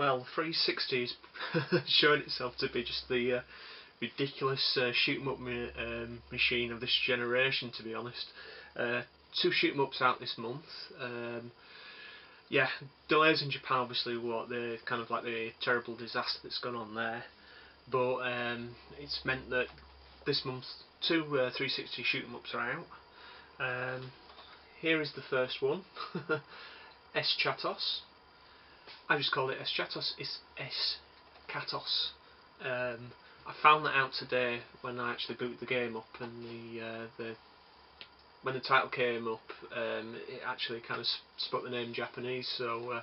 Well, 360 is showing itself to be just the ridiculous shoot 'em up machine of this generation, to be honest. 2 shoot 'em ups out this month. Yeah, delays in Japan, obviously, the kind of like the terrible disaster that's gone on there. But it's meant that this month 2 360 shoot 'em ups are out. Here is the first one, Eschatos. I just call it Eschatos. It's Eschatos. I found that out today when I actually booted the game up, and when the title came up, it actually kind of spoke the name Japanese. So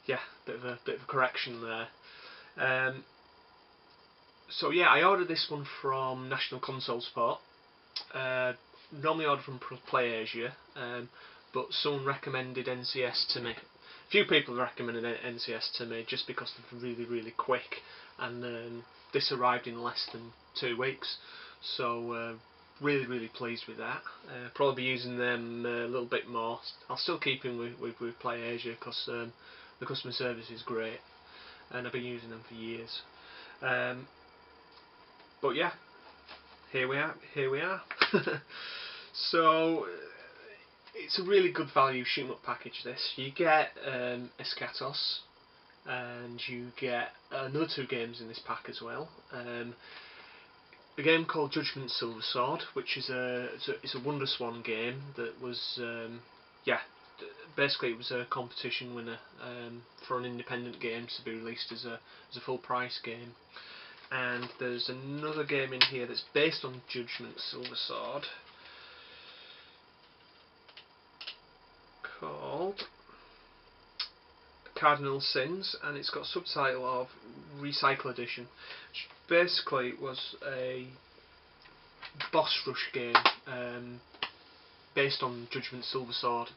yeah, bit of a correction there. So yeah, I ordered this one from National Console Support. Normally ordered from PlayAsia, but someone recommended NCS to me. A few people have recommended NCS to me just because they're really quick, and this arrived in less than 2 weeks. So really pleased with that. Probably be using them a little bit more. I'll still keep in with PlayAsia because the customer service is great, and I've been using them for years. But yeah, here we are. So it's a really good value shoot 'em up package. This, you get Eschatos, and you get another 2 games in this pack as well. A game called Judgment Silver Sword, which is it's a Wonder Swan game that was yeah, basically it was a competition winner for an independent game to be released as a full price game. And there's another game in here that's based on Judgment Silver Sword called Cardinal Sins, and it's got a subtitle of Recycle Edition, which basically was a boss rush game based on Judgment Silver Sword.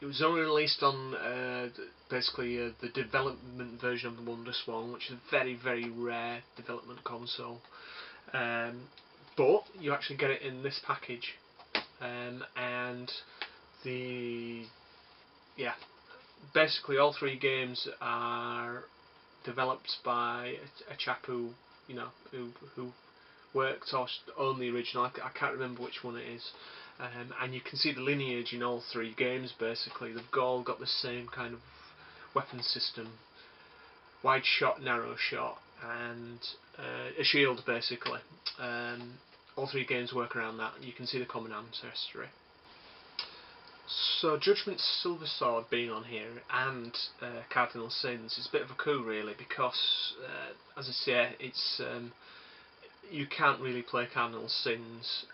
It was only released on basically the development version of the Wonder Swan, which is a very rare development console. But you actually get it in this package, and basically all 3 games are developed by a chap who worked or owned the original. I can't remember which one it is. And you can see the lineage in all 3 games. Basically, they've all got the same kind of weapon system: wide shot, narrow shot, and a shield. Basically, all 3 games work around that. You can see the common ancestry. So Judgment Silver Sword being on here and Cardinal Sins is a bit of a coup, really, because as I say, it's you can't really play Cardinal Sins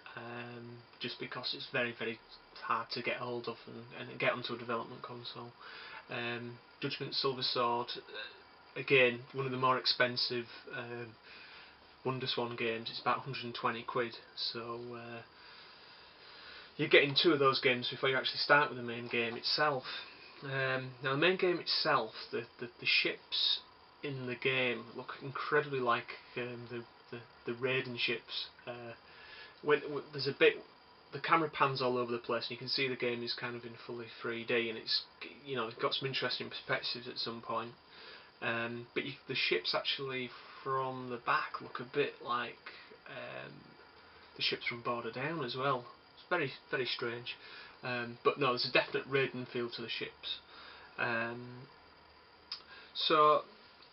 just because it's very hard to get hold of and get onto a development console. Judgment Silver Sword, again, one of the more expensive Wonder Swan games. It's about 120 quid, so you're getting 2 of those games before you actually start with the main game itself. Now the main game itself, the ships in the game look incredibly like the Raiden ships. There's a bit, the camera pans all over the place, and you can see the game is kind of in fully 3D, and it's it's got some interesting perspectives at some point. But the ships actually from the back look a bit like the ships from Border Down as well. It's very strange. But no, there's a definite Raiden feel to the ships. So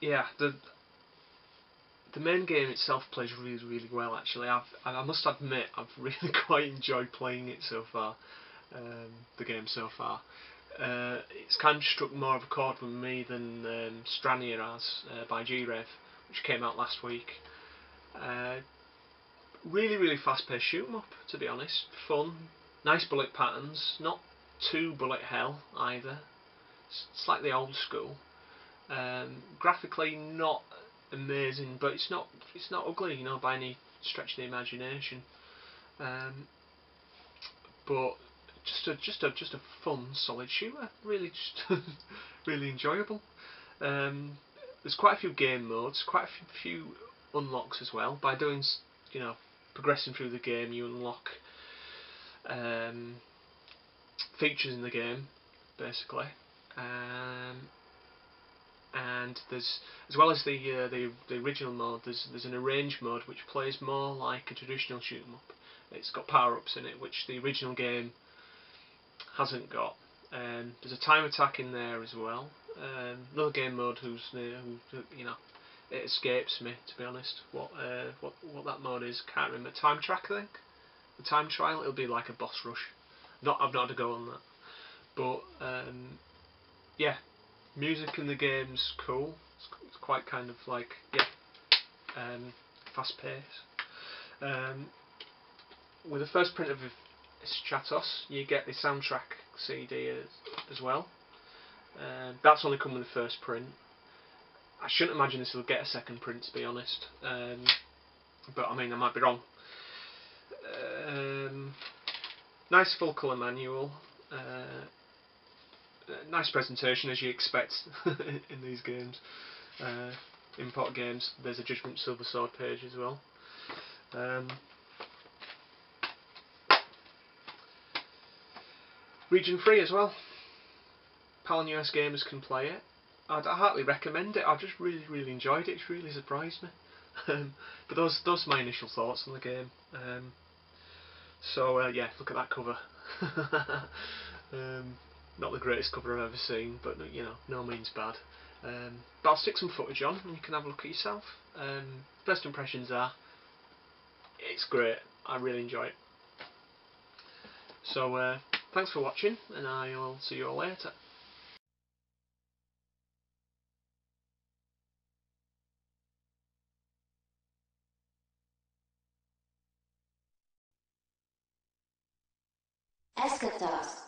yeah, the main game itself plays really well. Actually, I must admit I've really quite enjoyed playing it so far. The game so far. It's kind of struck more of a chord with me than Stranier has by G-Rev, which came out last week. Really fast-paced shoot 'em up, to be honest. Fun, nice bullet patterns, not too bullet hell either. Slightly old school. Graphically not amazing, but it's not ugly, by any stretch of the imagination. But just a fun, solid shooter. Really, just really enjoyable. There's quite a few game modes, quite a few unlocks as well. By doing, progressing through the game, you unlock features in the game, basically. and there's, as well as the original mode, there's an arrange mode which plays more like a traditional shoot 'em up. It's got power-ups in it which the original game hasn't got. There's a time attack in there as well. Another game mode who you know, it escapes me, to be honest. What that mode is, can't remember. Time track, I think. The time trial. It'll be like a boss rush. I've not had a go on that. But yeah, music in the game's cool. It's quite kind of like, yeah, fast paced. With the first print of Eschatos, you get the soundtrack CD as well. That's only come with the first print. I shouldn't imagine this will get a second print, to be honest. But I mean, I might be wrong. Nice full colour manual. Nice presentation, as you expect in these games. Import games. There's a Judgment Silver Sword page as well. Region free as well. PAL and US gamers can play it. I'd heartily recommend it. I just really enjoyed it. It's really surprised me. But those are my initial thoughts on the game. So yeah, look at that cover. Not the greatest cover I've ever seen, but you know, no means bad. But I'll stick some footage on, and you can have a look at yourself. First impressions are, it's great. I really enjoy it. So thanks for watching, and I'll see you all later. Eschatos.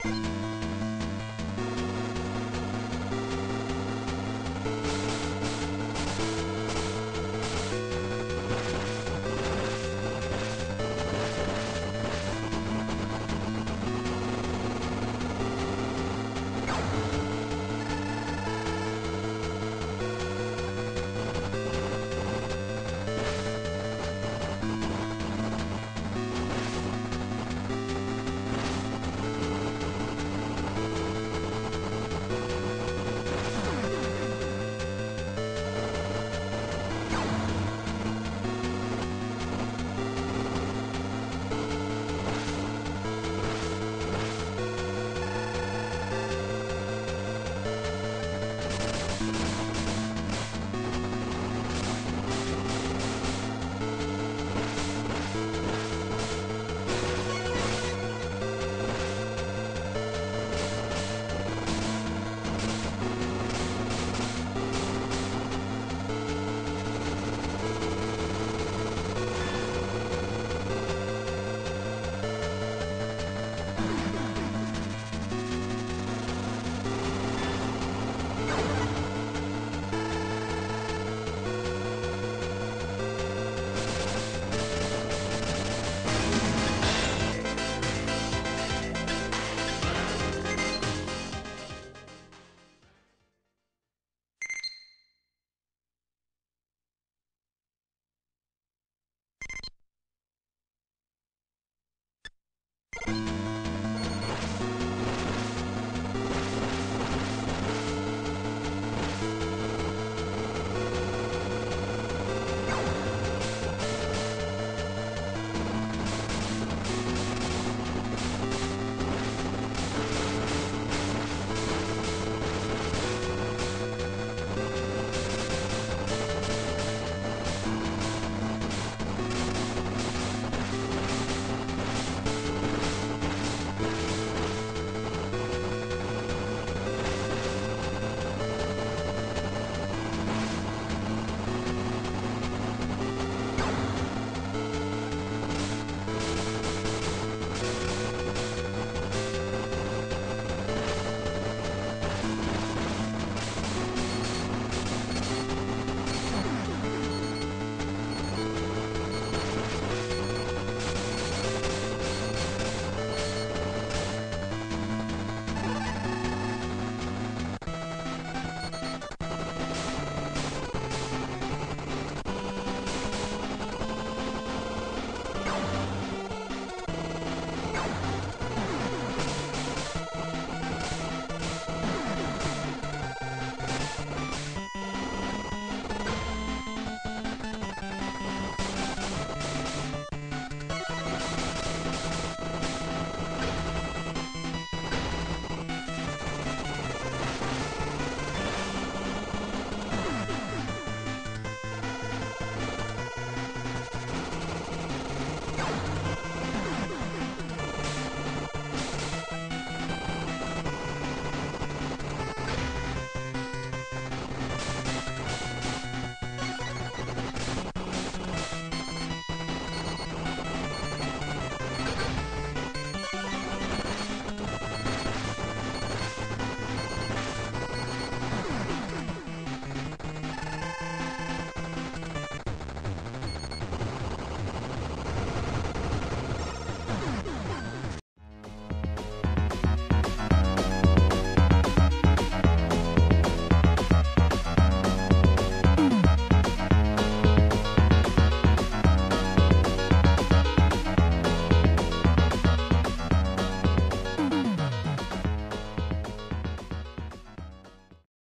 Bye.